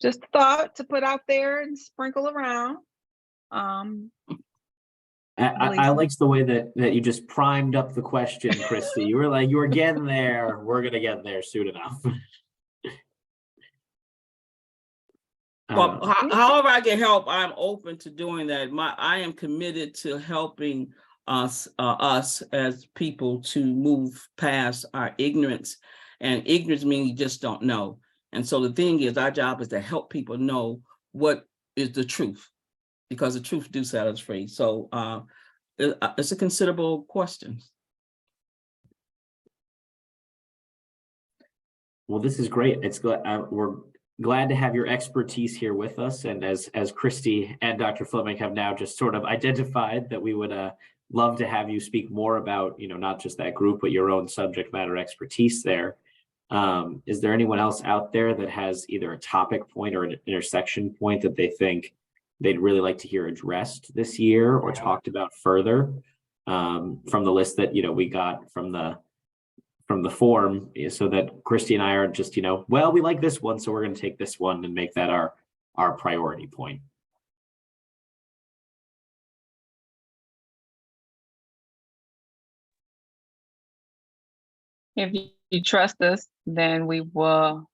just thought to put out there and sprinkle around. I liked the way that you just primed up the question, Christy. You were like, you were getting there. We're gonna get there soon enough. Well, however I can help, I'm open to doing that. I am committed to helping us as people to move past our ignorance, and ignorance means you just don't know. And so the thing is, our job is to help people know what is the truth, because the truth do set us free. So it's a considerable question. Well, this is great. It's we're glad to have your expertise here with us. And as Christy and Dr. Fleming have now just sort of identified, that we would love to have you speak more about, you know, not just that group, but your own subject matter expertise there. Is there anyone else out there that has either a topic point or an intersection point that they think they'd really like to hear addressed this year or talked about further, from the list that, you know, we got from the form, so that Christy and I are just, you know, well, we like this one, so we're going to take this one and make that our priority point. If you trust us, then we will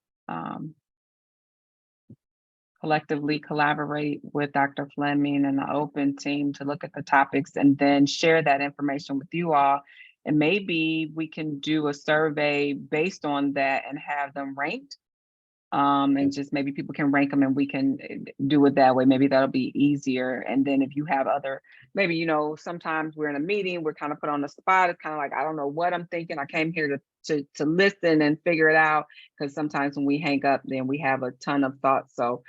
collectively collaborate with Dr. Fleming and the open team to look at the topics and then share that information with you all. And maybe we can do a survey based on that and have them ranked. And just maybe people can rank them and we can do it that way. Maybe that'll be easier. And then if you have other, maybe, you know, sometimes we're in a meeting, we're kind of put on the spot. It's kind of like, I don't know what I'm thinking. I came here to listen and figure it out. Because sometimes when we hang up, then we have a ton of thoughts. So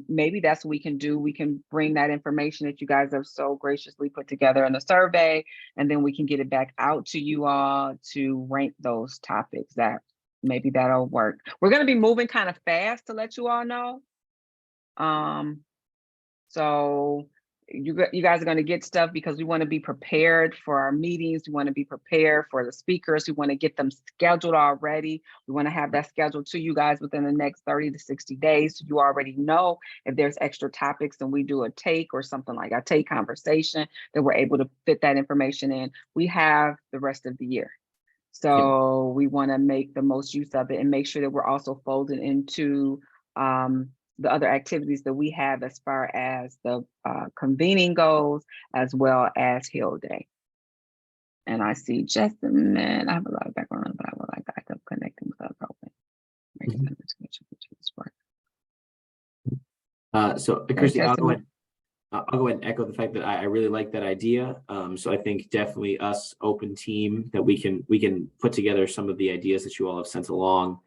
maybe that's what we can do. We can bring that information that you guys have so graciously put together in the survey, and then we can get it back out to you all to rank those topics. That maybe that'll work. We're going to be moving kind of fast, to let you all know. So you guys are going to get stuff because we want to be prepared for our meetings. We want to be prepared for the speakers. We want to get them scheduled already. We want to have that scheduled to you guys within the next 30 to 60 days. So you already know if there's extra topics and we do a take or something like a take conversation, that we're able to fit that information in. We have the rest of the year. So we want to make the most use of it and make sure that we're also folded into the other activities that we have as far as the convening goes, as well as Hill Day. And I see Justin, man, I have a lot of background, but I would like to connecting with other open. So Christy, I'll go ahead and echo the fact that I really like that idea. So I think definitely us open team, that we can put together some of the ideas that you all have sent along,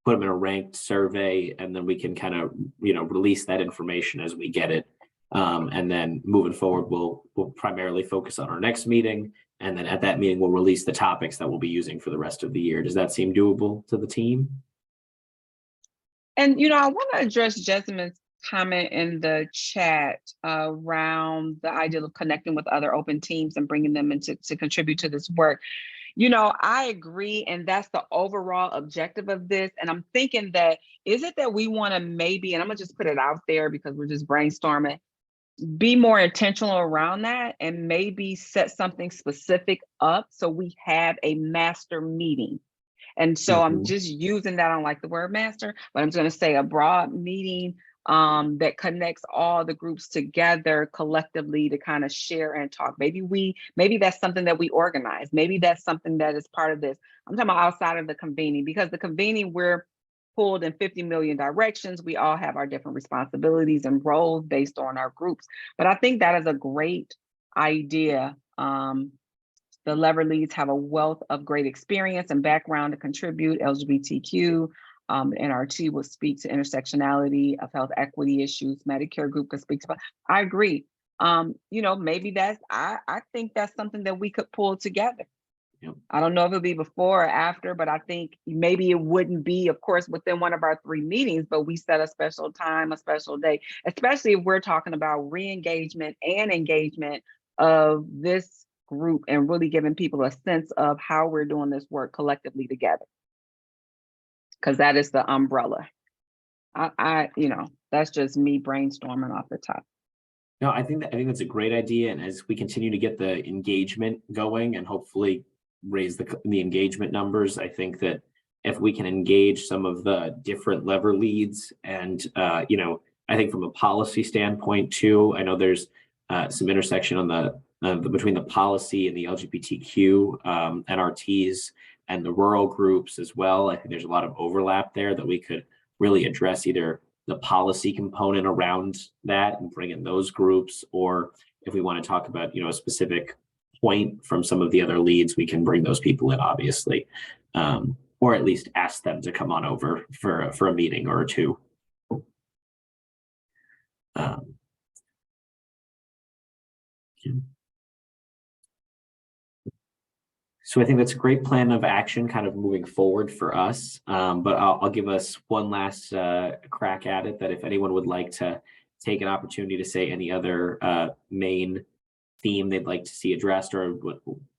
put them in a ranked survey, and then we can kind of, you know, release that information as we get it. And then moving forward, we'll primarily focus on our next meeting. And then at that meeting, we'll release the topics that we'll be using for the rest of the year. Does that seem doable to the team? And, you know, I want to address Jessamyn's comment in the chat around the idea of connecting with other open teams and bringing them in to contribute to this work. You know, I agree. And that's the overall objective of this. And I'm thinking that, is it that we want to maybe, and I'm gonna just put it out there because we're just brainstorming, be more intentional around that and maybe set something specific up so we have a master meeting. And so I'm just using that. I don't like the word master, but I'm just going to say a broad meeting that connects all the groups together collectively to kind of share and talk. Maybe that's something that we organize. Maybe that's something that is part of this. I'm talking about outside of the convening, because the convening, we're pulled in 50 million directions. We all have our different responsibilities and roles based on our groups. But I think that is a great idea. The lever leads have a wealth of great experience and background to contribute. LGBTQ, NRT will speak to intersectionality of health equity issues. Medicare group could speak to. I agree. Maybe that's. I think that's something that we could pull together. Yep. I don't know if it'll be before or after, but I think maybe it wouldn't be, of course, within one of our 3 meetings, but we set a special time, a special day, especially if we're talking about re-engagement and engagement of this group and really giving people a sense of how we're doing this work collectively together. Because that is the umbrella. That's just me brainstorming off the top. No, I think that's a great idea. And as we continue to get the engagement going and hopefully raise the engagement numbers, I think that if we can engage some of the different lever leads and, I think from a policy standpoint too, I know there's some intersection on between the policy and the LGBTQ NRTs and the rural groups as well. I think there's a lot of overlap there that we could really address either the policy component around that and bring in those groups, or if we want to talk about, a specific point from some of the other leads, we can bring those people in, obviously, or at least ask them to come on over for a meeting or 2. So I think that's a great plan of action kind of moving forward for us. But I'll give us one last crack at it, that if anyone would like to take an opportunity to say any other main theme they'd like to see addressed or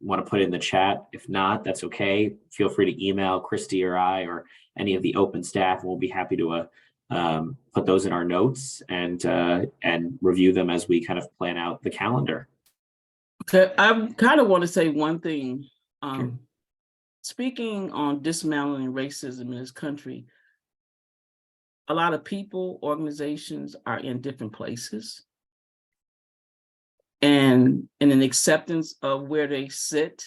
want to put in the chat. If not, that's okay. Feel free to email Christy or I or any of the open staff. We'll be happy to put those in our notes and review them as we kind of plan out the calendar. Okay, I kind of want to say one thing. Sure. Speaking on dismantling racism in this country, a lot of people, organizations are in different places and in an acceptance of where they sit.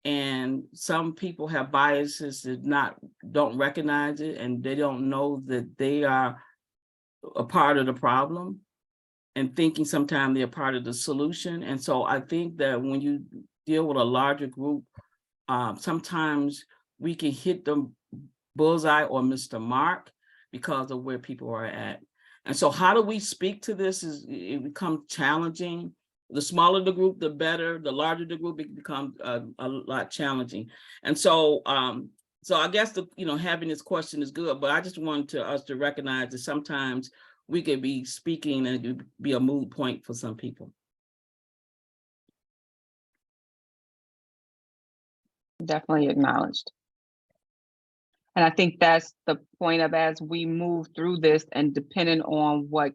And some people have biases that don't recognize it, and they don't know that they are a part of the problem and thinking sometimes they're part of the solution. And so I think that when you deal with a larger group, sometimes we can hit the bullseye or miss the mark because of where people are at. And so how do we speak to this? It becomes challenging. The smaller the group, the better. The larger the group, it becomes a lot challenging. And so I guess having this question is good, but I just wanted us to recognize that sometimes we could be speaking and it could be a moot point for some people. Definitely acknowledged. And I think that's the point of, as we move through this and depending on what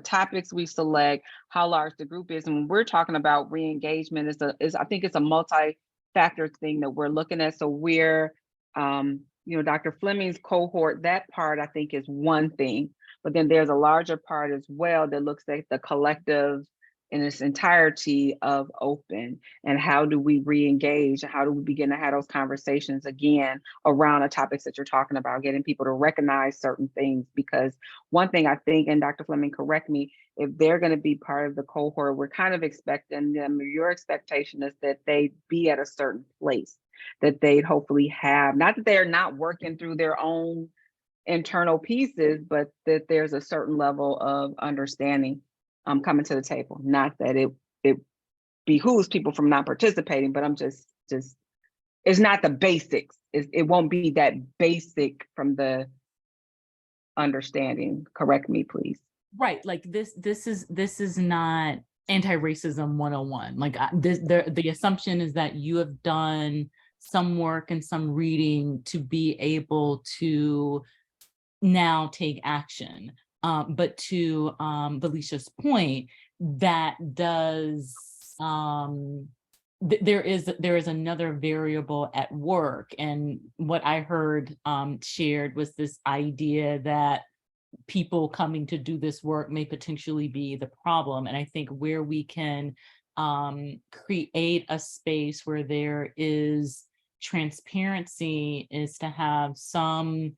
topics we select, how large the group is. And when we're talking about re-engagement, I think it's a multi-factor thing that we're looking at. So we're, Dr. Fleming's cohort, that part I think is one thing, but then there's a larger part as well that looks at the collective in its entirety of open, and how do we re-engage, how do we begin to have those conversations again around the topics that you're talking about, getting people to recognize certain things. Because one thing I think, and Dr. Fleming, correct me, if they're going to be part of the cohort, we're kind of expecting them, your expectation is that they be at a certain place, that they'd hopefully have, not that they're not working through their own internal pieces, but that there's a certain level of understanding coming to the table. Not that it behooves people from not participating, but I'm just it's not the basics. It won't be that basic from the understanding. Correct me, please. Right, like this is not anti-racism 101. Like the assumption is that you have done some work and some reading to be able to now take action. But to Felicia's point, that does there is another variable at work. And what I heard shared was this idea that people coming to do this work may potentially be the problem. And I think where we can create a space where there is transparency is to have some,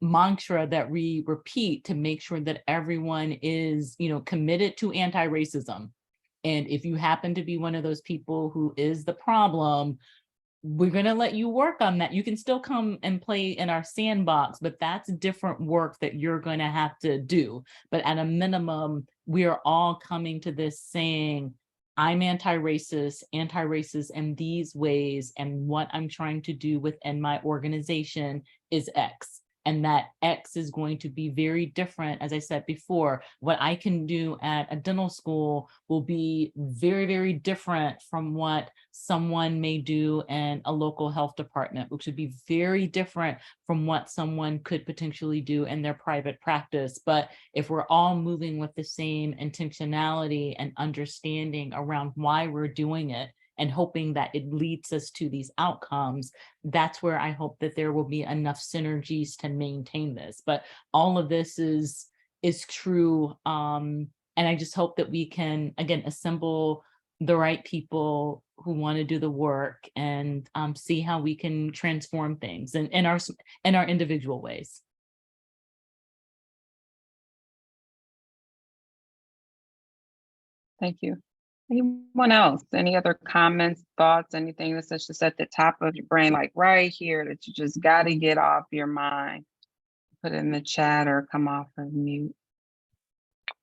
mantra that we repeat to make sure that everyone is, committed to anti-racism. And if you happen to be one of those people who is the problem, we're going to let you work on that. You can still come and play in our sandbox, but that's different work that you're going to have to do. But at a minimum, we are all coming to this saying, I'm anti-racist in these ways, and what I'm trying to do within my organization is X. And that X is going to be very different. As I said before, what I can do at a dental school will be very, very different from what someone may do in a local health department, which would be very different from what someone could potentially do in their private practice. But if we're all moving with the same intentionality and understanding around why we're doing it, and hoping that it leads us to these outcomes, that's where I hope that there will be enough synergies to maintain this. But all of this is true. And I just hope that we can, again, assemble the right people who want to do the work and see how we can transform things in our individual ways. Thank you. Anyone else? Any other comments, thoughts, anything that's just at the top of your brain, like right here, that you just got to get off your mind? Put it in the chat or come off of mute.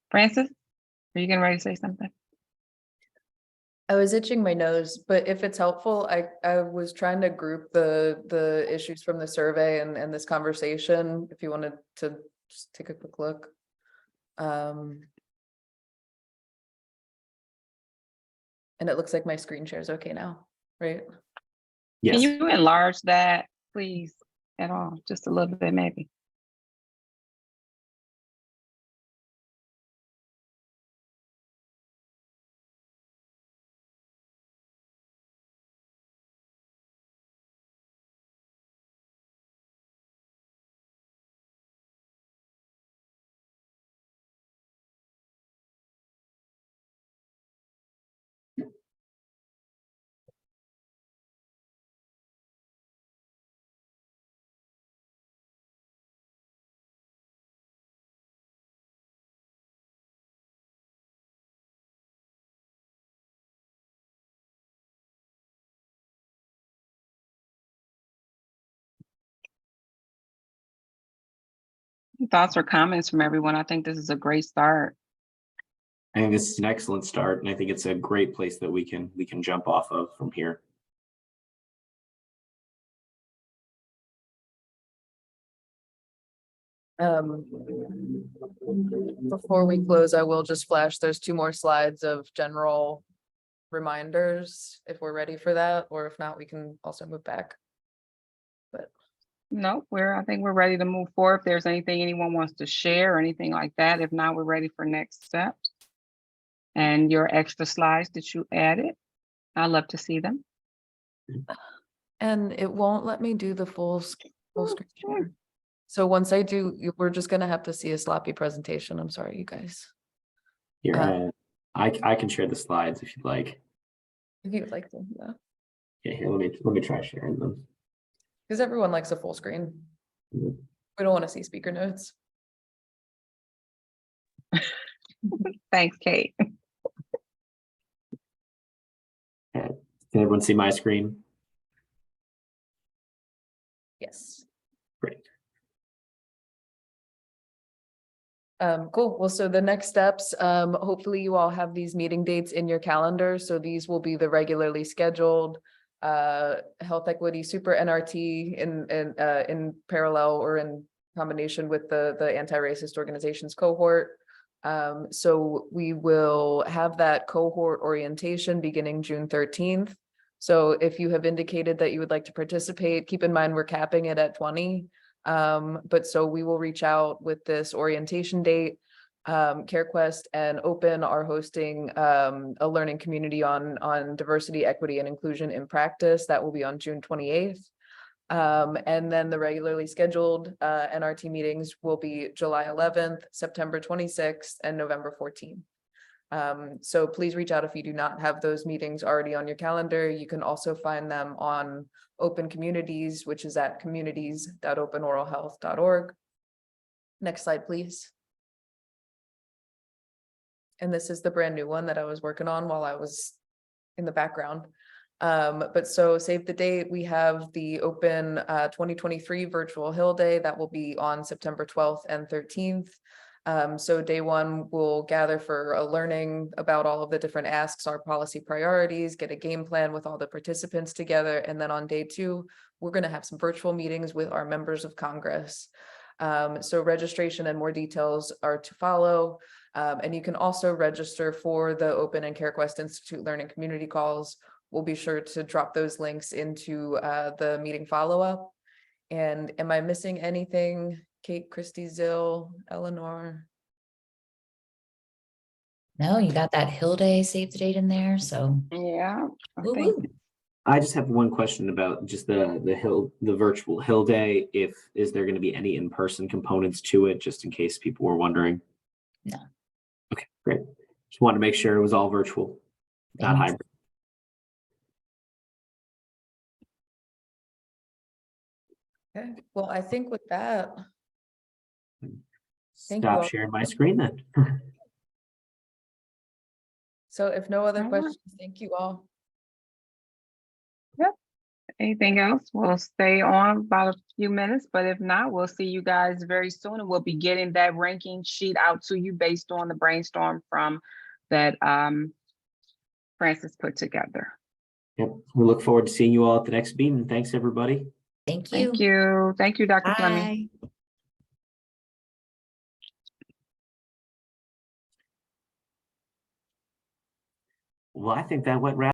Francis, are you getting ready to say something? I was itching my nose, but if it's helpful, I was trying to group the issues from the survey and this conversation, if you wanted to just take a quick look. And it looks like my screen share is okay now, right? Yes. Can you enlarge that, please, at all? Just a little bit, maybe. Thoughts or comments from everyone? I think this is a great start. I think this is an excellent start, and I think it's a great place that we can jump off of from here. Before we close, I will just flash, there's 2 more slides of general reminders, if we're ready for that, or if not, we can also move back. But No, I think we're ready to move forward. If there's anything anyone wants to share or anything like that, if not, we're ready for next steps. And your extra slides that you added, I'd love to see them. and it won't let me do the full screen share. So once I do, we're just gonna have to see a sloppy presentation. I'm sorry, you guys. Here, I can share the slides if you'd like. If you'd like to, yeah. Yeah, here, let me try sharing them. Because everyone likes a full screen. Mhm. We don't want to see speaker notes. Thanks, Kate. Okay. Can everyone see my screen? Yes. Great. Cool. Well, so the next steps, hopefully you all have these meeting dates in your calendar. So these will be the regularly scheduled health equity super NRT in parallel or in combination with the anti-racist organizations cohort. So we will have that cohort orientation beginning June 13th. So if you have indicated that you would like to participate, keep in mind we're capping it at 20. But so we will reach out with this orientation date. CareQuest and Open are hosting a learning community on diversity, equity, and inclusion in practice. That will be on June 28th. And then the regularly scheduled NRT meetings will be July 11th, September 26th, and November 14th. So please reach out if you do not have those meetings already on your calendar. You can also find them on Open Communities, which is at communities.openoralhealth.org. Next slide, please. And this is the brand new one that I was working on while I was in the background. But so save the date, we have the Open 2023 Virtual Hill Day that will be on September 12th and 13th. So day one, we'll gather for a learning about all of the different asks, our policy priorities, get a game plan with all the participants together. And then on day two, we're going to have some virtual meetings with our members of Congress. So registration and more details are to follow. And you can also register for the Open and CareQuest Institute Learning Community Calls. We'll be sure to drop those links into the meeting follow-up. And am I missing anything? Kate, Christy, Zill, Eleanor? No, you got that Hill Day save the date in there, so. Yeah, I Woo think woo. I just have one question about just the virtual Hill Day. Is there going to be any in-person components to it, just in case people were wondering? No. Okay, great. Just wanted to make sure it was all virtual, not Thanks. hybrid. Okay, well, I think with that, thank you Stop all. sharing my screen then. So if no other All right. questions, thank you all. anything else, we'll stay on about a few minutes, but if not, we'll see you guys very soon. And we'll be getting that ranking sheet out to you based on the brainstorm from that Francis put together. Yep. We look forward to seeing you all at the next meeting. Thanks, everybody. Thank you. Thank you. Thank you, Dr. Fleming. Bye. Well, I think that went right.